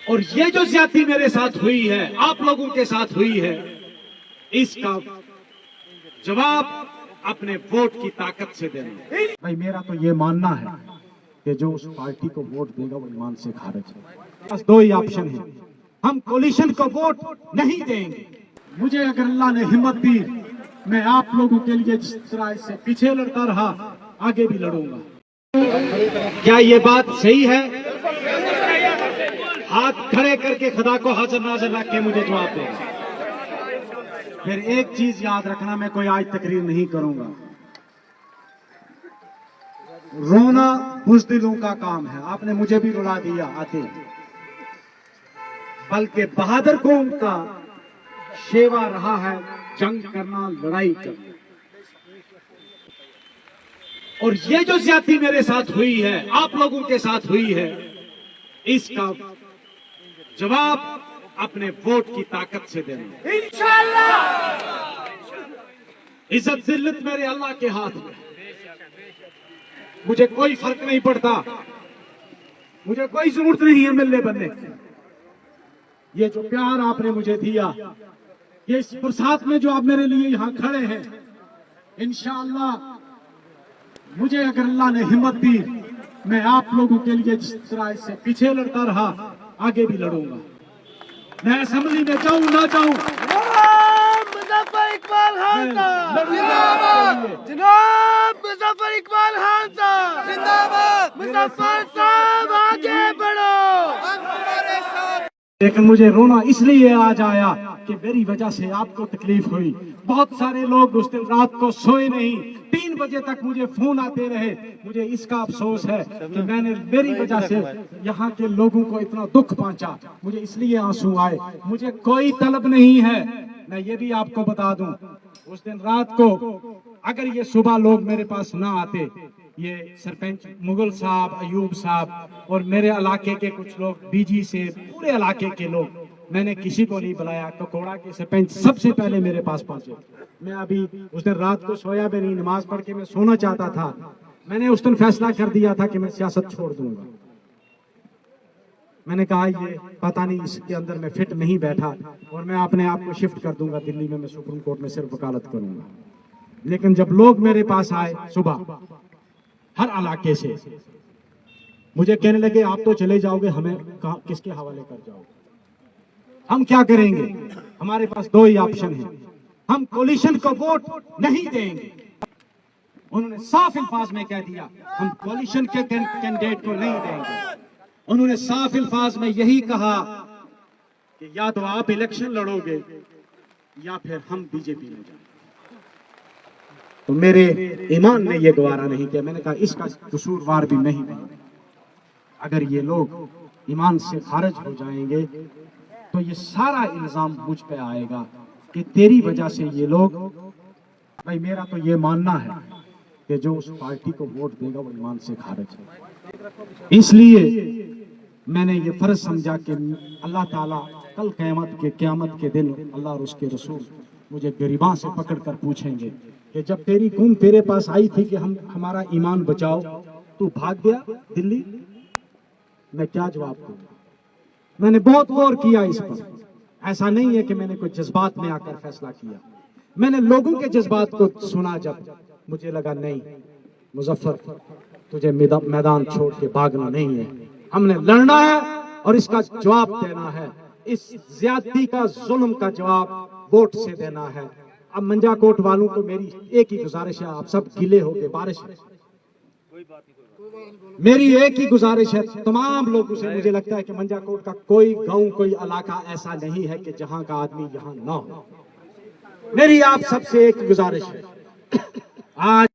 और ये जो ज्यादती मेरे साथ हुई है, आप लोगों के साथ हुई है, इसका जवाब अपने वोट की ताकत से देना। भाई मेरा तो ये मानना है कि जो उस पार्टी को वोट देगा वो ईमान से खारिज है। बस दो ही ऑप्शन है, हम कोलिशन को वोट नहीं देंगे। मुझे अगर अल्लाह ने हिम्मत दी, मैं आप लोगों के लिए जिस तरह से पीछे लड़ता रहा आगे भी लड़ूंगा। क्या ये बात सही है? हाथ खड़े करके खुदा को हाजिर नाजिर रख के मुझे जवाब देगा। फिर एक चीज याद रखना, मैं कोई आज तकरीर नहीं करूंगा। रोना बुज़दिलों का काम है, आपने मुझे भी रुला दिया आते, बल्कि बहादुर कौम का शेवा रहा है जंग करना, लड़ाई करना। और ये जो ज्यादती मेरे साथ हुई है, आप लोगों के साथ हुई है, इसका जवाब अपने वोट की ताकत से देना इंशाअल्लाह। इज्जत जिल्लत मेरे अल्लाह के हाथ में, मुझे कोई फर्क नहीं पड़ता, मुझे कोई जरूरत नहीं है मिलने बनने। ये जो प्यार आपने मुझे दिया, ये इस बरसात में जो आप मेरे लिए यहां खड़े हैं, इंशाअल्लाह मुझे अगर अल्लाह ने हिम्मत दी, मैं आप लोगों के लिए जिस तरह से पीछे लड़ता रहा आगे भी लड़ूंगा। मैं असेंबली में जाऊं ना जाऊं, मुजफ्फर इकबाल खान साहब जनाब, मुजफ्फर इकबाल खान साहब जिंदाबाद, मुजफ्फर साहब आगे बढ़ो। लेकिन मुझे रोना इसलिए आज आया कि मेरी वजह से आपको तकलीफ हुई। बहुत सारे लोग उस दिन रात को सोए नहीं, 3 बजे तक मुझे फोन आते रहे। मुझे इसका अफसोस है कि मैंने मेरी वजह से यहाँ के लोगों को इतना दुख पहुंचा, मुझे इसलिए आंसू आए। मुझे कोई तलब नहीं है, मैं ये भी आपको बता दूं, उस दिन रात को अगर ये सुबह लोग मेरे पास ना आते, ये सरपंच मुगल साहब, अयूब साहब और मेरे इलाके के कुछ लोग, बीजी से पूरे इलाके के लोग, मैंने किसी को नहीं बुलाया। ककोड़ा के सरपंच सबसे पहले मेरे पास पहुंचे। मैं अभी उस दिन रात को सोया भी नहीं, नमाज पढ़ के मैं सोना चाहता था। मैंने उस दिन फैसला कर दिया था कि मैं सियासत छोड़ दूंगा। मैंने कहा ये पता नहीं इसके अंदर मैं फिट नहीं बैठा और मैं अपने आप को शिफ्ट कर दूंगा दिल्ली में, मैं सुप्रीम कोर्ट में सिर्फ वकालत करूंगा। लेकिन जब लोग मेरे पास आए सुबह हर इलाके से, मुझे कहने लगे आप तो चले जाओगे, हमें किसके हवाले कर जाओगे, हम क्या करेंगे? हमारे पास दो ही ऑप्शन है, हम कोलिशन को वोट नहीं देंगे। उन्होंने साफ अल्फाज में कह दिया हम कोलिशन के कैंडिडेट को नहीं देंगे। उन्होंने साफ अल्फाज में यही कहा कि या तो आप इलेक्शन लड़ोगे या फिर हम बीजेपी में जाएंगे। तो मेरे ईमान ने यह गवारा नहीं किया। मैंने कहा इसका कसूरवार भी नहीं बने। अगर ये लोग ईमान से खारिज हो जाएंगे तो ये सारा इल्जाम मुझ पे आएगा कि तेरी वजह से ये लोग। भाई मेरा तो ये मानना है कि जो उस पार्टी को वोट देगा वो ईमान से खारिज है। इसलिए मैंने ये फर्ज समझा कि अल्लाह ताला कल क़यामत के दिन अल्लाह और उसके रसूल मुझे गरीबां से पकड़ कर पूछेंगे कि जब तेरी कौम तेरे पास आई थी कि हम हमारा ईमान बचाओ, तू भाग गया दिल्ली, मैं क्या जवाब दूंगा? मैंने बहुत गौर किया इस पर। ऐसा नहीं है कि मैंने कोई जज्बात में आकर फैसला किया, मैंने लोगों के जज्बात को सुना। जब मुझे लगा नहीं मुजफ्फर, तुझे मैदान छोड़ के भागना नहीं है, हमने लड़ना है और इसका जवाब देना है। इस ज्यादती का, जुल्म का जवाब वोट से देना है। अब मंजाकोट वालों को मेरी एक ही गुजारिश है, आप सब गिले हो गए, बारिश है, मेरी एक ही गुजारिश है तमाम लोगों से। मुझे लगता है कि मंजाकोट का कोई गांव, कोई इलाका ऐसा नहीं है कि जहां का आदमी यहां ना हो। मेरी आप सबसे एक गुजारिश है, आज